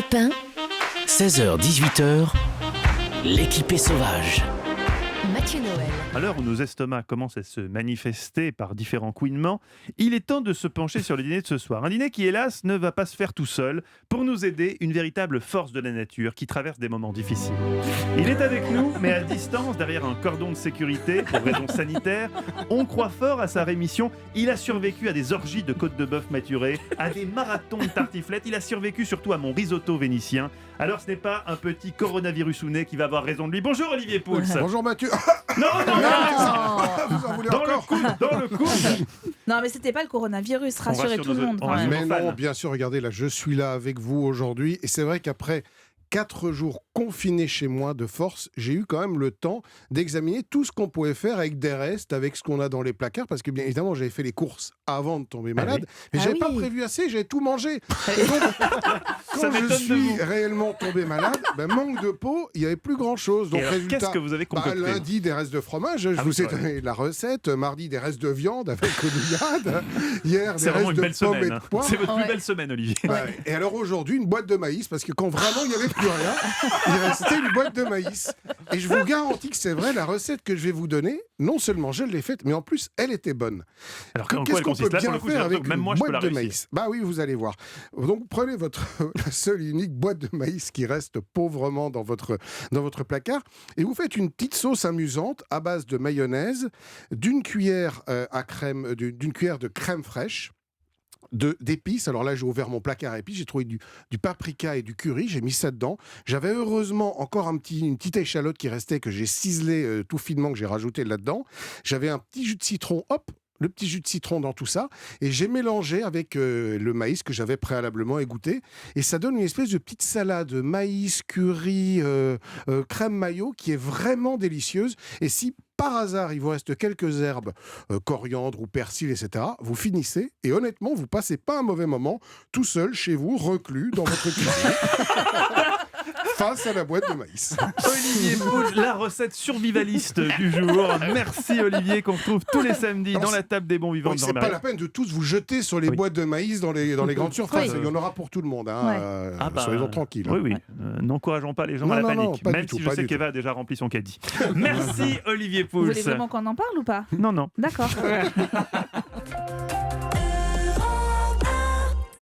Europe 1, 16h-18h, l'équipée sauvage. Mathieu Noël. À l'heure où nos estomacs commencent à se manifester par différents couinements, il est temps de se pencher sur le dîner de ce soir. Un dîner qui, hélas, ne va pas se faire tout seul. Pour nous aider, une véritable force de la nature qui traverse des moments difficiles. Il est avec nous, mais à distance, derrière un cordon de sécurité, pour raisons sanitaires. On croit fort à sa rémission. Il a survécu à des orgies de côte de bœuf maturée, à des marathons de tartiflettes. Il a survécu surtout à mon risotto vénitien. Alors ce n'est pas un petit coronavirus-ouné qui va avoir raison de lui. Bonjour Olivier Pouls. Bonjour Mathieu. Non. Vous en voulez Dans encore le coude. Non, mais c'était pas le coronavirus, rassurez rassure tout le nos- monde. on quand même. rassure- Mais fan. non, bien sûr, regardez, là, je suis là avec vous aujourd'hui. Et c'est vrai qu'après 4 jours confinés chez moi de force, j'ai eu quand même le temps d'examiner tout ce qu'on pouvait faire avec des restes, avec ce qu'on a dans les placards, parce que bien évidemment, j'avais fait les courses avant de tomber malade, mais Ah j'avais oui. pas prévu assez, j'avais tout mangé. Et donc, Ça quand je m'étonne de suis vous. réellement tombé malade, manque de peau, il n'y avait plus grand-chose. Donc Et alors, résultat, qu'est-ce que vous avez concocté lundi, des restes de fromage, je Ah oui, vous c'est ai vrai. donné la recette. Mardi, des restes de viande avec nouillade. Hier, C'est des vraiment restes une de belle pommes et semaine. de hein. poires. C'est votre plus Ouais. belle semaine, Olivier. Ouais. Et alors aujourd'hui, une boîte de maïs, parce que quand vraiment il n'y avait plus rien, il restait une boîte de maïs. Et je vous garantis que c'est vrai, la recette que je vais vous donner, non seulement je l'ai faite, mais en plus elle était bonne. Alors, en quoi Qu'est-ce elle qu'on consiste peut là pour bien le coup, j'ai faire l'impression avec que même une moi je peux la boîte de réussir. maïs? Bah oui, vous allez voir. Donc prenez la seule et unique boîte de maïs qui reste pauvrement dans votre placard et vous faites une petite sauce amusante à base de mayonnaise, d'une cuillère d'une cuillère de crème fraîche, d'épices. Alors là, j'ai ouvert mon placard à épices, j'ai trouvé du paprika et du curry, j'ai mis ça dedans. J'avais heureusement encore une petite échalote qui restait, que j'ai ciselé tout finement, que j'ai rajouté là-dedans. J'avais un petit jus de citron, hop, le petit jus de citron dans tout ça, et j'ai mélangé avec le maïs que j'avais préalablement égoutté, et ça donne une espèce de petite salade maïs, curry, crème mayo, qui est vraiment délicieuse. Et si par hasard, il vous reste quelques herbes, coriandre ou persil, etc., vous finissez, et honnêtement, vous passez pas un mauvais moment, tout seul, chez vous, reclus, dans votre cuisine, face à la boîte de maïs. Olivier Pouls, la recette survivaliste du jour. Merci Olivier, qu'on retrouve tous les samedis Non, dans la table des bons vivants Oui, de c'est Jean-Marie. pas la peine de tous vous jeter sur les Oui. boîtes de maïs dans les grandes surfaces. Oui. Il y en aura pour tout le monde. Hein. Ouais. Soyons tranquilles. Oui. N'encourageons pas les gens Non, à la non, non, panique, pas même du tout, si je pas sais du qu'Eva a déjà rempli son caddie. Merci Olivier Vous Pouls. voulez vraiment qu'on en parle ou pas? Non. D'accord.